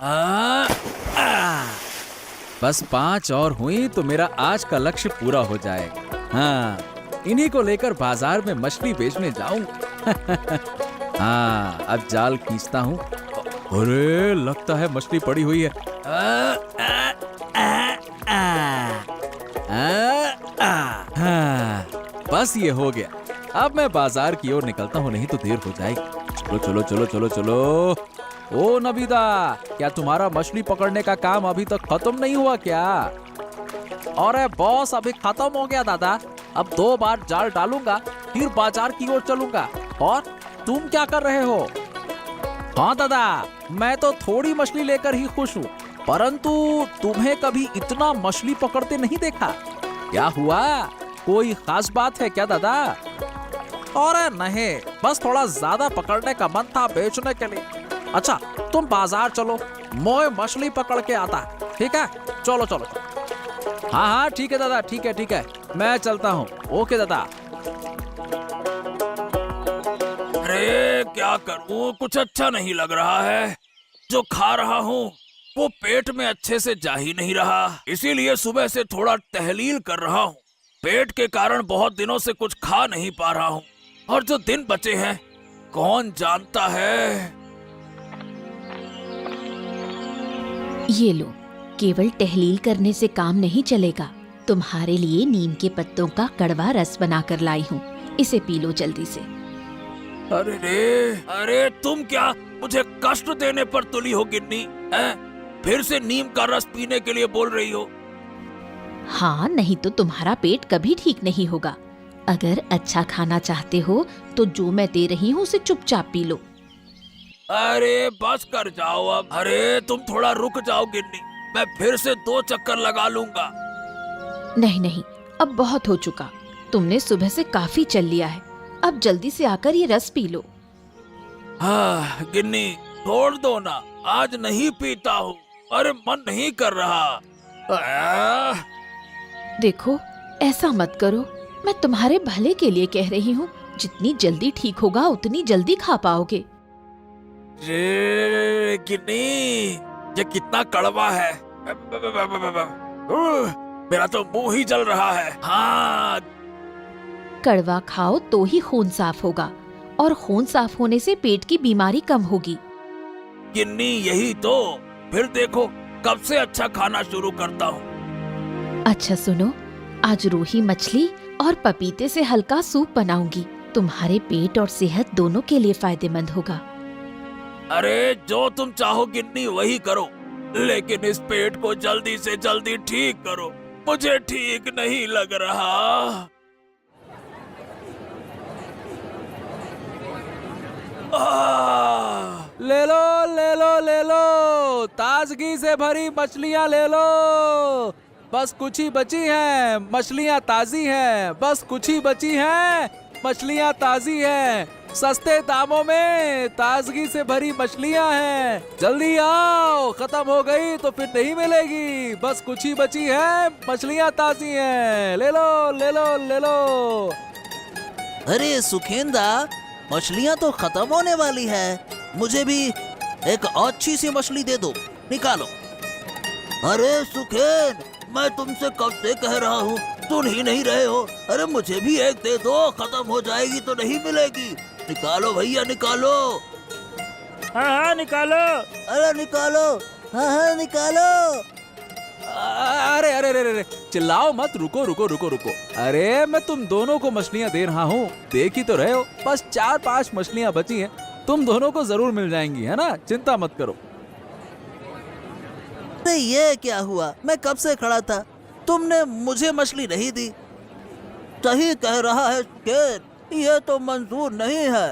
आ, आ, बस 5 और हुई तो मेरा आज का लक्ष्य पूरा हो जाएगा। हाँ, इन्हीं को लेकर बाजार में मछली बेचने जाऊंगा। हाँ, अब जाल खींचता हूँ। अरे लगता है मछली पड़ी हुई है। हाँ, बस ये हो गया। अब मैं बाजार की ओर निकलता हूँ, नहीं तो देर हो जाएगी। चलो चलो चलो चलो चलो। ओ नबीदा, क्या तुम्हारा मछली पकड़ने का काम अभी तक खत्म नहीं हुआ क्या? अरे बॉस, अभी खत्म हो गया दादा। अब 2 बार जाल डालूंगा, फिर बाजार की ओर चलूंगा। और तुम क्या कर रहे हो? हाँ दादा, मैं तो थोड़ी मछली लेकर ही खुश हूँ, परंतु तुम्हें कभी इतना मछली पकड़ते नहीं देखा। क्या हुआ? कोई खास बात है क्या दादा? अरे नहीं, बस थोड़ा ज्यादा पकड़ने का मन था बेचने के लिए। अच्छा, तुम बाजार चलो, मैं मछली पकड़ के आता। ठीक है, चलो चलो। हाँ हाँ ठीक है दादा, ठीक है, मैं चलता हूँ। ओके दादा। अरे क्या करूं, कुछ अच्छा नहीं लग रहा है। जो खा रहा हूँ वो पेट में अच्छे से जा ही नहीं रहा, इसीलिए सुबह से थोड़ा टहलील कर रहा हूँ। पेट के कारण बहुत दिनों से कुछ खा नहीं पा रहा हूँ, और जो दिन बचे हैं कौन जानता है। ये लो, केवल टहलील करने से काम नहीं चलेगा। तुम्हारे लिए नीम के पत्तों का कड़वा रस बनाकर लाई हूँ, इसे पी लो जल्दी से। अरे रे, अरे तुम क्या मुझे कष्ट देने पर तुली हो गिन्नी? फिर से नीम का रस पीने के लिए बोल रही हो? हाँ, नहीं तो तुम्हारा पेट कभी ठीक नहीं होगा। अगर अच्छा खाना चाहते हो तो जो मैं दे रही हूँ उसे चुपचाप पी लो। अरे बस कर जाओ अब। अरे तुम थोड़ा रुक जाओ गिन्नी, मैं फिर से 2 चक्कर लगा लूंगा। नहीं नहीं, अब बहुत हो चुका। तुमने सुबह से काफी चल लिया है, अब जल्दी से आकर ये रस पी लो। हाँ गिन्नी, छोड़ दो ना, आज नहीं पीता हूँ। अरे मन नहीं कर रहा। देखो, ऐसा मत करो, मैं तुम्हारे भले के लिए कह रही हूँ। जितनी जल्दी ठीक होगा उतनी जल्दी खा पाओगे। रे गिन्नी, ये कितना कड़वा है। मेरा तो मुंह ही जल रहा है। हाँ, कड़वा खाओ तो ही खून साफ होगा, और खून साफ होने से पेट की बीमारी कम होगी। गिन्नी यही तो, फिर देखो कब से अच्छा खाना शुरू करता हूँ। अच्छा सुनो, आज रूही मछली और पपीते से हल्का सूप बनाऊंगी। तुम्हारे पेट और सेहत दोनों के लिए फायदेमंद होगा। अरे जो तुम चाहो गिन्नी वही करो, लेकिन इस पेट को जल्दी से जल्दी ठीक करो, मुझे ठीक नहीं लग रहा। ले लो ले लो ले लो, ताजगी से भरी मछलियाँ ले लो। बस कुछ ही बची हैं, मछलियाँ ताजी हैं। बस कुछ ही बची हैं, मछलियाँ ताजी हैं। सस्ते दामों में ताजगी से भरी मछलियाँ हैं। जल्दी आओ, खत्म हो गई तो फिर नहीं मिलेगी। बस कुछ ही बची है, मछलियाँ ताजी हैं। ले लो ले लो ले लो। अरे सुखेंदा, मछलियाँ तो खत्म होने वाली है, मुझे भी एक अच्छी सी मछली दे दो, निकालो। अरे सुखेन, मैं तुमसे कब से कह रहा हूँ, सुन ही नहीं रहे हो। अरे मुझे भी एक दे दो, खत्म हो जाएगी तो नहीं मिलेगी। निकालो भैया निकालो। हाँ हाँ निकालो। अरे निकालो, हाँ हाँ निकालो। अरे अरे अरे अरे, चिल्लाओ मत, रुको रुको रुको रुको। अरे मैं तुम दोनों को मछलियाँ दे रहा हूँ, देख ही तो रहे हो। बस 4-5 मछलियाँ बची हैं, तुम दोनों को जरूर मिल जाएंगी, है ना? चिंता मत करो। अरे ये क्या हुआ, मैं कब से खड़ा था, तुमने मुझे मछली नहीं दी। सही कह रहा है सुखेन, ये तो मंजूर नहीं है।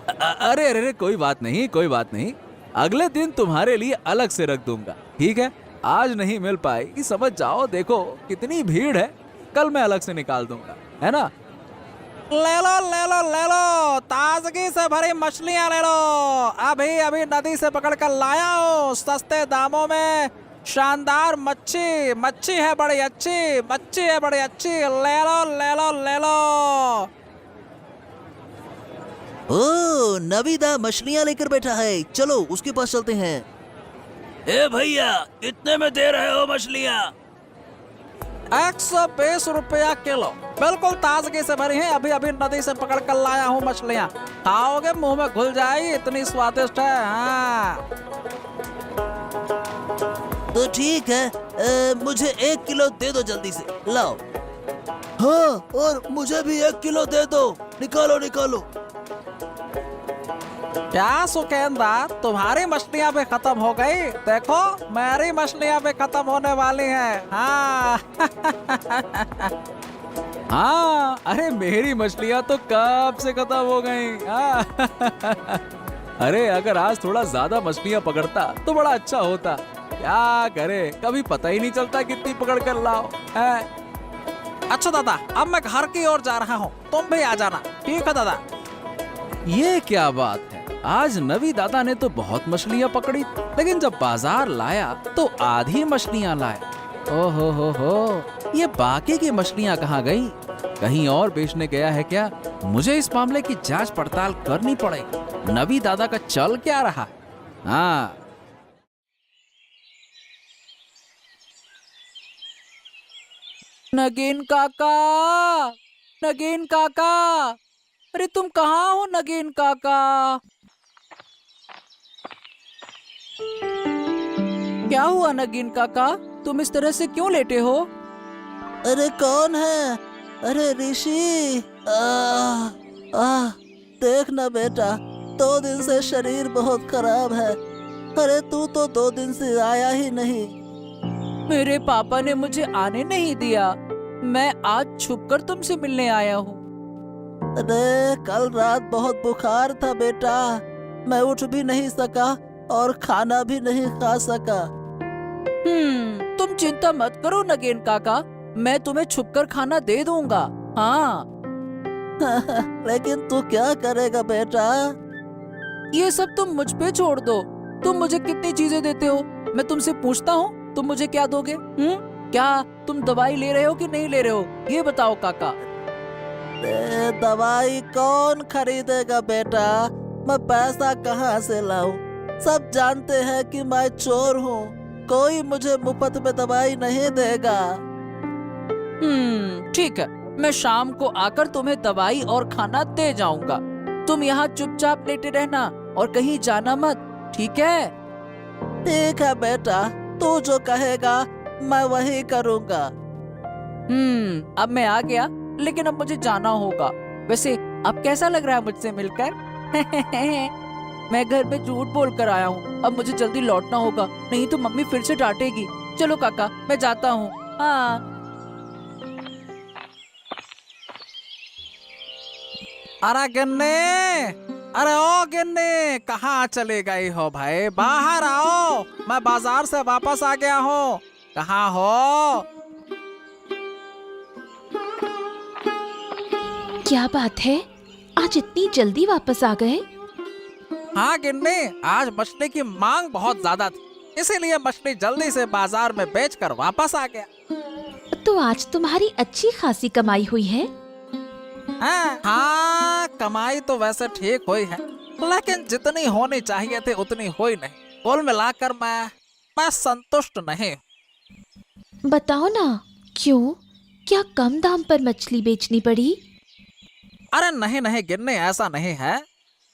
अरे अरे अरे, कोई बात नहीं कोई बात नहीं, अगले दिन तुम्हारे लिए अलग से रख दूंगा, ठीक है? आज नहीं मिल पाएगी, समझ जाओ। देखो कितनी भीड़ है, कल मैं अलग से निकाल दूंगा, है ना? ले लो ले लो ले लो, ताजगी से भरी मछलियाँ ले लो। अभी अभी नदी से पकड़ कर लाया हूँ, सस्ते दामों में। शानदार मच्छी, मच्छी है बड़ी अच्छी, मच्छी है बड़ी अच्छी। ले लो ले लो ले लो। ओ, नबीदा मछलियाँ लेकर बैठा है, चलो उसके पास चलते हैं। ए भैया, कितने में दे रहे हो मछलियाँ? 120 रुपया किलो, बिल्कुल ताजगी से भरी है। अभी अभी नदी से पकड़ कर लाया हूँ मछलियाँ। खाओगे मुंह में घुल जाएगी, इतनी स्वादिष्ट है। हाँ तो ठीक है, मुझे 1 किलो दे दो जल्दी से, लाओ। हाँ, और मुझे भी 1 किलो दे दो, निकालो निकालो। क्या सुखेंदा, तुम्हारी मछलियाँ भी खत्म हो गई? देखो मेरी मछलियाँ भी खत्म होने वाली हैं। हाँ हाँ, अरे मेरी मछलियाँ तो कब से खत्म हो गई। हाँ। अरे अगर आज थोड़ा ज्यादा मछलियाँ पकड़ता तो बड़ा अच्छा होता। क्या करे, कभी पता ही नहीं चलता कितनी पकड़ कर लाओ है। अच्छा दादा, अब मैं घर की ओर जा रहा हूँ, तुम भी आ जाना। ठीक है दादा। ये क्या बात है, आज नवी दादा ने तो बहुत मछलियाँ पकड़ी, लेकिन जब बाजार लाया तो आधी मछलियाँ लाया। ओहो हो, ये बाकी की मछलियाँ कहाँ गई? कहीं और बेचने गया है क्या? मुझे इस मामले की जांच पड़ताल करनी पड़ेगी। नवी दादा का चल क्या रहा? हाँ, नगीन काका, नगीन काका, अरे तुम कहाँ हो नगीन काका? क्या हुआ नगीन काका, तुम इस तरह से क्यों लेटे हो? अरे कौन है? अरे ऋषि, देख ना बेटा, 2 दिन से शरीर बहुत खराब है। अरे तू तो 2 दिन से आया ही नहीं। मेरे पापा ने मुझे आने नहीं दिया, मैं आज छुपकर तुमसे मिलने आया हूँ। अरे कल रात बहुत बुखार था बेटा, मैं उठ भी नहीं सका और खाना भी नहीं खा सका। तुम चिंता मत करो नगेन काका, मैं तुम्हें छुपकर खाना दे दूंगा। हाँ। लेकिन तू क्या करेगा बेटा? ये सब तुम मुझ पे छोड़ दो। तुम मुझे कितनी चीजें देते हो, मैं तुमसे पूछता हूँ तुम मुझे क्या दोगे? क्या तुम दवाई ले रहे हो कि नहीं ले रहे हो, ये बताओ काका। दवाई कौन खरीदेगा बेटा, मैं पैसा कहाँ से लाऊं? सब जानते हैं कि मैं चोर हूँ, कोई मुझे मुफ्त में दवाई नहीं देगा। ठीक है, मैं शाम को आकर तुम्हें दवाई और खाना दे जाऊंगा। तुम यहाँ चुपचाप लेटे रहना और कहीं जाना मत, ठीक है? ठीक है बेटा, तू जो कहेगा मैं वही करूँगा। अब मैं आ गया, लेकिन अब मुझे जाना होगा। वैसे अब कैसा लग रहा है मुझसे मिलकर? मैं घर में झूठ बोल कर आया हूँ, अब मुझे जल्दी लौटना होगा, नहीं तो मम्मी फिर से डांटेगी। चलो काका, मैं जाता हूँ। हाँ। अरे गिन्नी, अरे ओ गिन्नी, कहाँ चले गई हो भाई? बाहर आओ, मैं बाजार से वापस आ गया हूँ। कहाँ हो? क्या बात है, आज इतनी जल्दी वापस आ गए? हाँ गिन्नी, आज मछली की मांग बहुत ज्यादा थी, इसीलिए मछली जल्दी से बाजार में बेचकर वापस आ गया। तो आज तुम्हारी अच्छी खासी कमाई हुई है। हाँ, कमाई तो वैसे ठीक हुई है, लेकिन जितनी होनी चाहिए थी उतनी हुई नहीं। कुल मिलाकर मैं संतुष्ट नहीं। बताओ ना, क्यों? क्या कम दाम पर मछली बेचनी पड़ी? अरे नहीं नहीं गिन्नी, ऐसा नहीं है।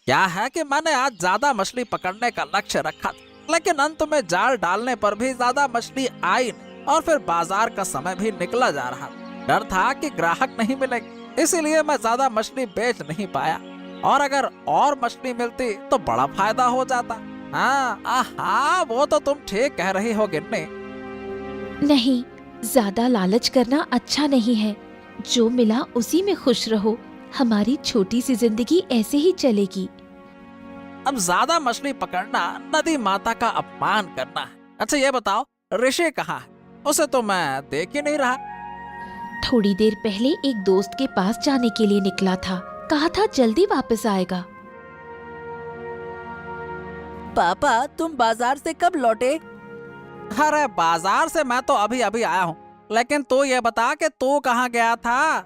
क्या है कि मैंने आज ज्यादा मछली पकड़ने का लक्ष्य रखा था, लेकिन अंत में जाल डालने पर भी ज्यादा मछली आई नहीं, और फिर बाजार का समय भी निकला जा रहा था। डर था कि ग्राहक नहीं मिलेंगे, इसीलिए मैं ज्यादा मछली बेच नहीं पाया। और अगर और मछली मिलती तो बड़ा फायदा हो जाता। हाँ, वो तो तुम ठीक कह रही हो गिन्नी। नहीं, ज्यादा लालच करना अच्छा नहीं है। जो मिला उसी में खुश रहो। हमारी छोटी सी जिंदगी ऐसे ही चलेगी। अब ज्यादा मछली पकड़ना नदी माता का अपमान करना है। अच्छा ये बताओ, ऋषि कहाँ है? उसे तो मैं देख ही नहीं रहा। थोड़ी देर पहले एक दोस्त के पास जाने के लिए निकला था, कहा था जल्दी वापस आएगा। पापा, तुम बाजार से कब लौटे? अरे बाजार से मैं तो अभी अभी आया हूँ, लेकिन तू ये बता कि तू कहाँ गया था?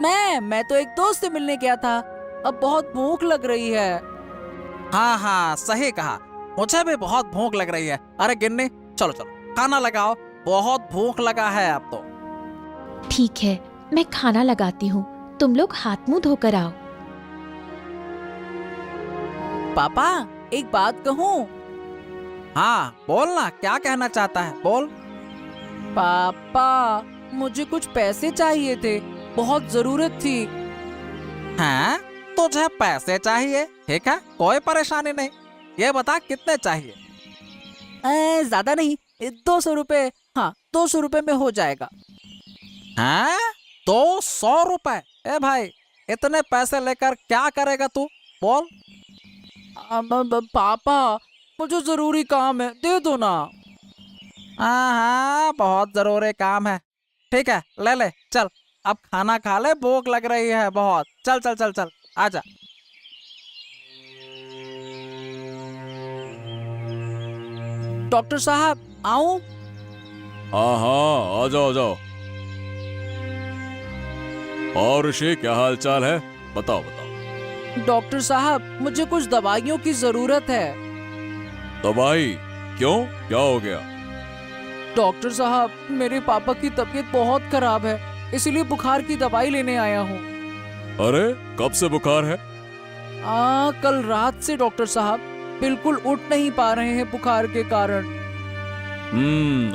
मैं तो एक दोस्त से मिलने गया था। अब बहुत भूख लग रही है। हाँ, सही कहा। मुझे भी बहुत भूख लग रही है। अरे गिन्नी, चलो चलो खाना लगाओ, बहुत भूख लगा है अब तो। ठीक है, मैं खाना लगाती हूँ, तुम लोग हाथ मुंह धोकर आओ। पापा, एक बात कहूँ? हाँ बोलना, क्या कहना चाहता है, बोल। पापा, मुझे कुछ पैसे चाहिए थे, बहुत जरूरत थी। हाँ, तुझे पैसे चाहिए? ठीक है, कोई परेशानी नहीं। ये बता कितने चाहिए? ज्यादा नहीं, 200 रुपए। हाँ, 200 रुपए में हो जाएगा। हाँ, 200 रुपए? ए भाई, इतने पैसे लेकर क्या करेगा तू, बोल। पापा, मुझे जरूरी काम है, दे दो ना। हाँ, बहुत जरूरी काम है। ठीक है, ले ले, चल अब खाना खा ले, भूख लग रही है बहुत। चल चल चल चल, आजा। डॉक्टर साहब, आऊं? हाँ हाँ, आ जाओ आ जाओ। और ऋषि, क्या हाल चाल है? बताओ बताओ। डॉक्टर साहब, मुझे कुछ दवाइयों की जरूरत है। दवाई? क्यों, क्या हो गया? डॉक्टर साहब, मेरे पापा की तबीयत बहुत खराब है, इसलिए बुखार की दवाई लेने आया हूँ। अरे, कब से बुखार है? कल रात से डॉक्टर साहब, बिल्कुल उठ नहीं पा रहे हैं बुखार के कारण।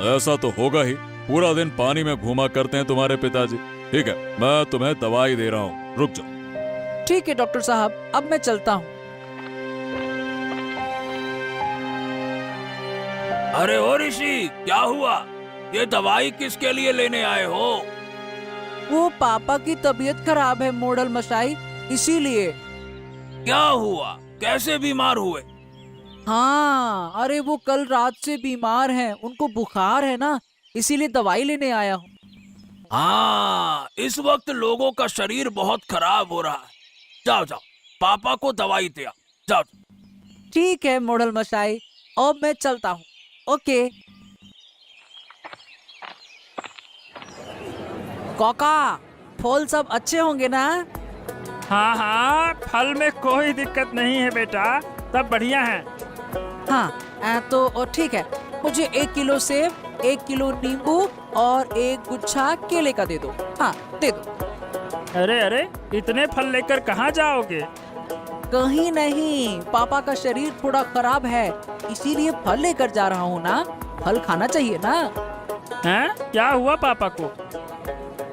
ऐसा तो होगा ही, पूरा दिन पानी में घूमा करते हैं तुम्हारे पिताजी। ठीक है, मैं तुम्हें दवाई दे रहा हूँ, रुक जाओ। ठीक है डॉक्टर साहब, अब मैं चलता हूँ। अरे ओ ऋषि, क्या हुआ? ये दवाई किसके लिए लेने आए हो? वो पापा की तबीयत खराब है मॉडल मशाई, इसीलिए। क्या हुआ, कैसे बीमार हुए? हाँ, अरे वो कल रात से बीमार हैं, उनको बुखार है ना, इसीलिए दवाई लेने आया हूँ। हाँ, इस वक्त लोगों का शरीर बहुत खराब हो रहा है। जाओ जाओ, पापा को दवाई दे आओ, जाओ। ठीक है मॉडल मशाई, अब मैं चलता हूँ। ओके। काका, फल सब अच्छे होंगे ना? हाँ हाँ, फल में कोई दिक्कत नहीं है बेटा, सब बढ़िया है। हाँ, तो ठीक है, मुझे 1 किलो सेब, 1 किलो नींबू और 1 गुच्छा केले का दे दो। हाँ, दे दो। अरे अरे, इतने फल लेकर कहाँ जाओगे? कहीं नहीं, पापा का शरीर थोड़ा खराब है, इसीलिए फल लेकर जा रहा हूँ ना। फल खाना चाहिए ना। हैं? क्या हुआ पापा को?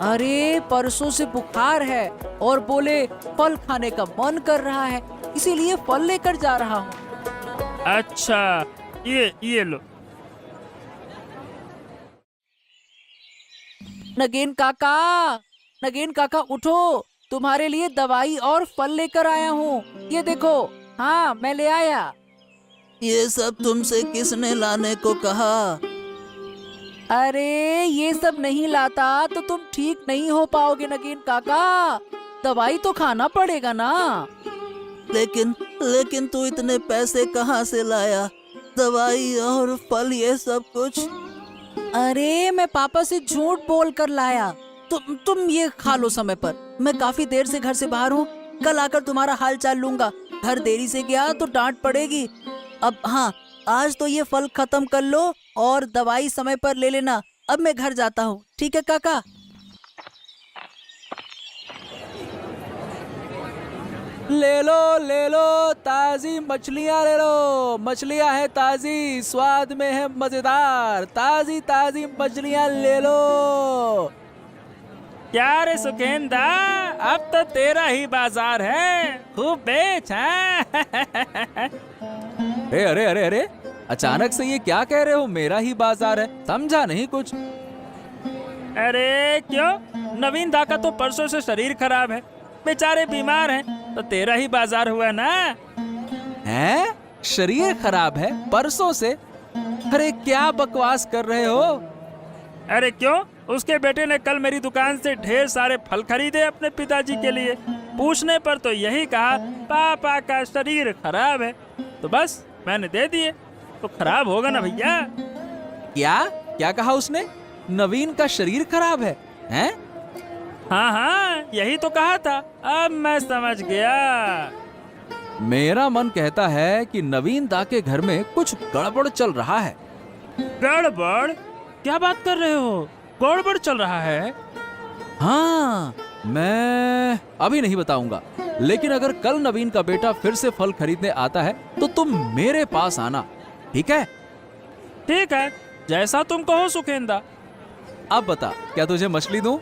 अरे परसों से बुखार है और बोले फल खाने का मन कर रहा है, इसीलिए फल लेकर जा रहा हूँ। अच्छा, ये लो। नगेन काका उठो, तुम्हारे लिए दवाई और फल लेकर आया हूँ, ये देखो। हाँ, मैं ले आया। ये सब तुमसे किसने लाने को कहा? अरे ये सब नहीं लाता तो तुम ठीक नहीं हो पाओगे नगेन काका, दवाई तो खाना पड़ेगा ना। लेकिन तू इतने पैसे कहाँ से लाया? दवाई और फल, ये सब कुछ? अरे मैं पापा से झूठ बोल कर लाया। तुम ये खा लो समय पर, मैं काफी देर से घर से बाहर हूँ, कल आकर तुम्हारा हाल चाल लूंगा। घर देरी से गया तो डांट पड़ेगी। अब हाँ, आज तो ये फल खत्म कर लो और दवाई समय पर ले लेना। अब मैं घर जाता हूँ, ठीक है काका? ले लो ताजी मछलियाँ ले लो, मछलियाँ है ताजी, स्वाद में है मजेदार, ताजी मछलियाँ ले लो। क्या रे सुखेंदा, अब तो तेरा ही बाजार है, खूब बेच। हैं? अरे, अचानक से ये क्या कह रहे हो? मेरा ही बाजार है, समझा नहीं कुछ। अरे क्यों, नवीन दा का तो परसों से शरीर खराब है, बेचारे बीमार हैं, तो तेरा ही बाजार हुआ ना। हैं? शरीर खराब है परसों से? अरे क्या बकवास कर रहे हो? अरे क्यों, उसके बेटे ने कल मेरी दुकान से ढेर सारे फल खरीदे अपने पिताजी के लिए। पूछने पर तो यही कहा पापा का शरीर खराब है, तो बस मैंने दे दिए। तो खराब होगा ना भैया। क्या कहा उसने? नवीन का शरीर खराब है? हैं? हाँ हाँ, यही तो कहा था, अब मैं समझ गया। मेरा मन कहता है कि नवीन दा के घर में कुछ गड़बड़ चल रहा है। गड़बड़? क्या बात कर रहे हो? गड़बड़ चल रहा है? हाँ, मैं अभी नहीं बताऊंगा, लेकिन अगर कल नवीन का बेटा फिर से फल खरीदने आता है तो तुम मेरे पास आना, ठीक है? ठीक है, जैसा तुम कहो सुखेंदा। अब बता, क्या तुझे मछली दूं?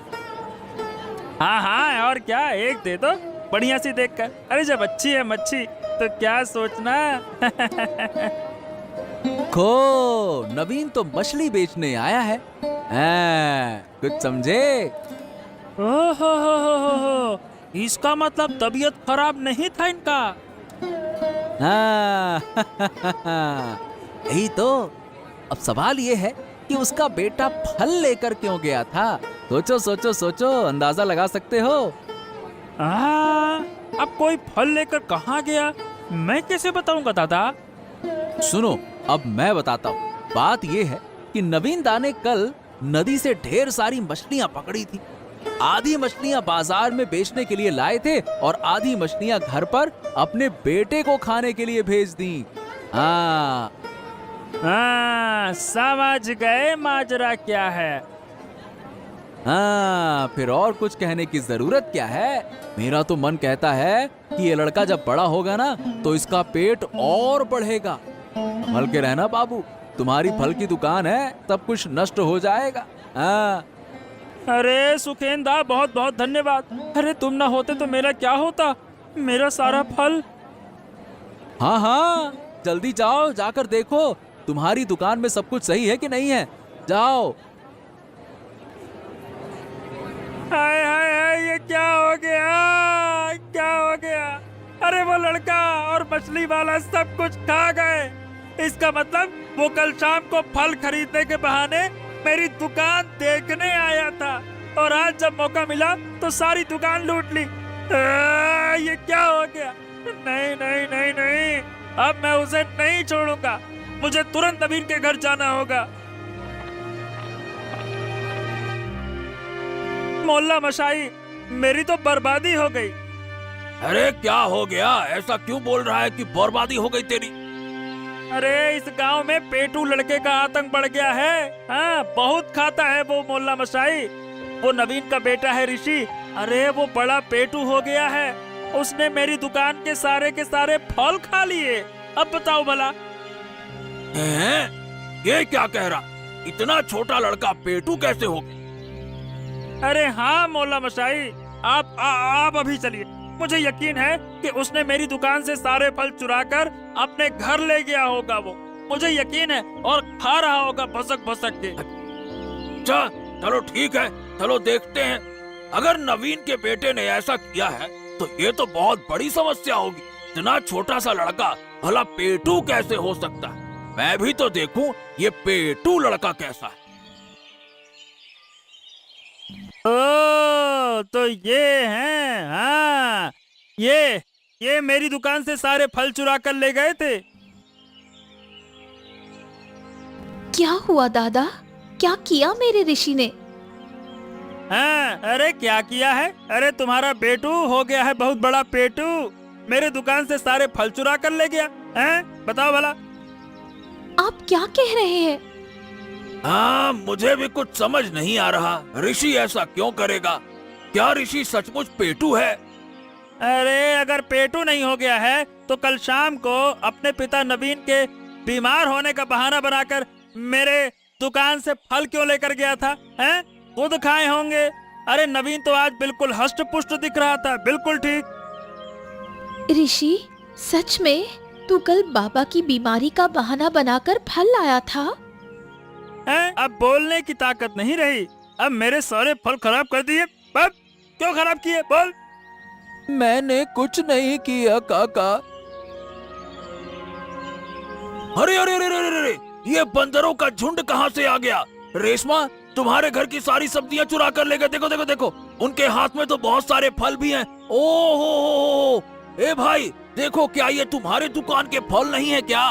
हाँ हाँ, और क्या, एक दे दो बढ़िया सी देखकर। अरे जब अच्छी है मच्छी तो क्या सोचना। खो, नवीन तो मछली बेचने आया है। कुछ समझे? ओहो, इसका मतलब तबीयत खराब नहीं था इनका। हाँ, यही तो। अब सवाल ये है कि उसका बेटा फल लेकर क्यों गया था? सोचो सोचो सोचो, अंदाजा लगा सकते हो? अब कोई फल लेकर कहाँ गया, मैं कैसे बताऊंगा दादा? सुनो, अब मैं बताता हूँ। बात ये है कि नवीन दा ने कल नदी से ढेर सारी मछलियाँ पकड़ी थी। आधी मछलियाँ बाजार में बेचने के लिए लाए थे और आधी मछलियाँ घर पर अपने बेटे को खाने के लिए भेज दी। हाँ, समझ गए माजरा क्या है। हाँ, फिर और कुछ कहने की जरूरत क्या है? मेरा तो मन कहता है कि ये लड़का जब बड़ा होगा ना तो इसका पेट और बढ़ेगा। संभल के रहना बाबू, तुम्हारी फल की दुकान है, सब कुछ नष्ट हो जाएगा। हाँ। अरे सुखेंदा, बहुत बहुत धन्यवाद। अरे तुम ना होते तो मेरा क्या होता, मेरा सारा फल। हाँ हाँ, जल्दी जाओ, जाकर देखो तुम्हारी दुकान में सब कुछ सही है कि नहीं है। जाओ। हाय हाय हाय, ये क्या हो गया, क्या हो गया? अरे वो लड़का और मछली वाला सब कुछ खा गए। इसका मतलब वो कल शाम को फल खरीदने के बहाने मेरी दुकान देखने आया था और आज जब मौका मिला तो सारी दुकान लूट ली। ये क्या हो गया? नहीं नहीं नहीं नहीं, अब मैं उसे नहीं छोड़ूंगा। मुझे तुरंत नवीन के घर जाना होगा। मोहल्ला मशाई, मेरी तो बर्बादी हो गई। अरे क्या हो गया? ऐसा क्यों बोल रहा है कि बर्बादी हो गई तेरी? अरे इस गांव में पेटू लड़के का आतंक बढ़ गया है। हाँ, बहुत खाता है वो मोहल्ला मशाई। वो नवीन का बेटा है ऋषि। अरे वो बड़ा पेटू हो गया है। उसने मेरी दुकान के सारे फल खा लिए। अब बताओ भला। ये क्या कह रहा? इतना छोटा लड़का पेटू कैसे हो गया? अरे हाँ मोहल्ला मशाई, आप अभी चलिए। मुझे यकीन है कि उसने मेरी दुकान से सारे फल चुराकर अपने घर ले गया होगा। वो मुझे यकीन है, और खा रहा होगा भसक भसक के। चलो ठीक है, चलो देखते हैं। अगर नवीन के बेटे ने ऐसा किया है तो ये तो बहुत बड़ी समस्या होगी। इतना छोटा सा लड़का भला पेटू कैसे हो सकता है? मैं भी तो देखूं ये पेटू लड़का कैसा है। ओ, तो ये हैं। हाँ, ये मेरी दुकान से सारे फल चुरा कर ले गए थे। क्या हुआ दादा? क्या किया मेरे ऋषि ने? हाँ, अरे क्या किया है? अरे तुम्हारा बेटू हो गया है बहुत बड़ा पेटू। मेरे दुकान से सारे फल चुरा कर ले गया है। बताओ भला। आप क्या कह रहे हैं? हाँ, मुझे भी कुछ समझ नहीं आ रहा। ऋषि ऐसा क्यों करेगा? क्या ऋषि सचमुच पेटू है? अरे अगर पेटू नहीं हो गया है तो कल शाम को अपने पिता नवीन के बीमार होने का बहाना बनाकर मेरे दुकान से फल क्यों लेकर गया था? हैं? खुद खाए होंगे। अरे नवीन तो आज बिल्कुल हष्ट पुष्ट दिख रहा था, बिल्कुल ठीक। ऋषि, सच में तू कल बाबा की बीमारी का बहाना बनाकर फल लाया था? हैं? अब बोलने की ताकत नहीं रही। अब मेरे सारे फल खराब कर दिए। अब क्यों खराब किए? बोल। मैंने कुछ नहीं किया काका। अरे अरे अरे अरे अरे, ये बंदरों का झुंड कहाँ से आ गया? रेशमा, तुम्हारे घर की सारी सब्जियां चुरा कर ले गए। देखो देखो देखो, उनके हाथ में तो बहुत सारे फल भी हैं। ओहो, ए भाई देखो, क्या ये तुम्हारे दुकान के फल नहीं है क्या?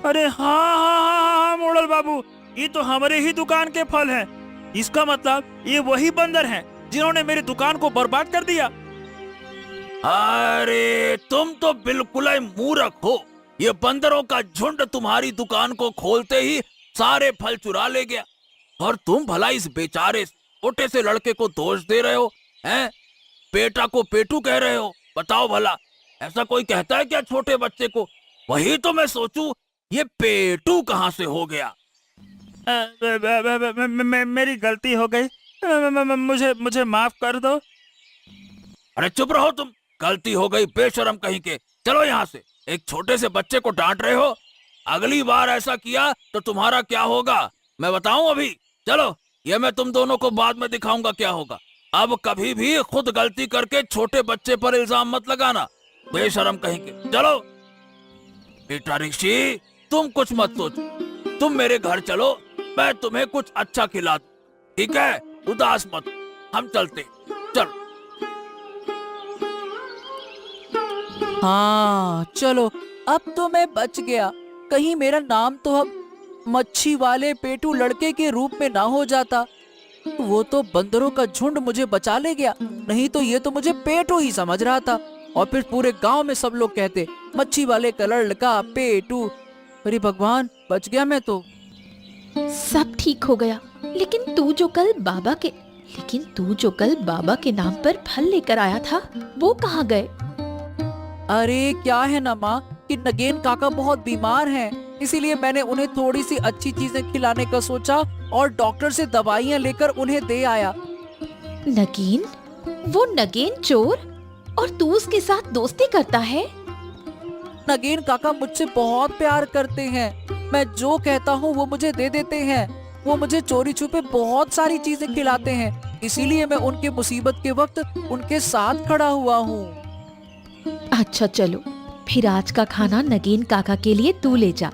अरे हाँ, मोड़ल बाबू, ये तो हमारे ही दुकान के फल हैं। इसका मतलब ये वही बंदर हैं जिन्होंने मेरी दुकान को बर्बाद कर दिया। अरे तुम तो बिल्कुल ही मूर्ख हो। ये बंदरों का झुंड तुम्हारी दुकान को खोलते ही सारे फल चुरा ले गया, और तुम भला इस बेचारे छोटे से लड़के को दोष दे रहे हो, हैं? बेटा को पेटू कह रहे हो। बताओ भला, ऐसा कोई कहता है क्या छोटे बच्चे को? वही तो मैं सोचूं, ये पेटू कहाँ से हो गया। मेरी गलती हो गई, मुझे माफ कर दो। अरे चुप रहो तुम, गलती हो गई बेशरम कहीं के। चलो यहाँ से, एक छोटे से बच्चे को डांट रहे हो। अगली बार ऐसा किया तो तुम्हारा क्या होगा मैं बताऊं अभी। चलो, ये मैं तुम दोनों को बाद में दिखाऊंगा क्या होगा। अब कभी भी खुद गलती करके छोटे बच्चे पर इल्जाम मत लगाना, बेशरम कहीं के। चलो बेटा ऋषि, तुम कुछ मत सोचो, तुम मेरे घर चलो, मैं तुम्हें कुछ अच्छा खिला दूं, ठीक है? उदास मत, हम चलते। चलो। हाँ चलो, अब तो मैं बच गया। कहीं मेरा नाम तो अब मच्छी वाले पेटू लड़के के रूप में ना हो जाता। वो तो बंदरों का झुंड मुझे बचा ले गया, नहीं तो ये तो मुझे पेटू ही समझ रहा था। और फिर पूरे गांव में सब लोग कहते मच्छी वाले का लड़का पेटू। अरे भगवान, बच गया मैं तो। सब ठीक हो गया, लेकिन तू जो कल बाबा के नाम पर फल लेकर आया था, वो कहाँ गए? अरे क्या है ना माँ कि नगेन काका बहुत बीमार हैं, इसीलिए मैंने उन्हें थोड़ी सी अच्छी चीजें खिलाने का सोचा और डॉक्टर से दवाइयाँ लेकर उन्हें दे आया। नगेन? वो नगेन चोर? और तू उसके साथ दोस्ती करता है? नगेन काका मुझसे बहुत प्यार करते हैं। मैं जो कहता हूँ वो मुझे दे देते हैं। वो मुझे चोरी छुपे बहुत सारी चीजें खिलाते हैं, इसीलिए मैं उनके मुसीबत के वक्त उनके साथ खड़ा हुआ हूँ। अच्छा चलो, फिर आज का खाना नगेन काका के लिए तू ले जा।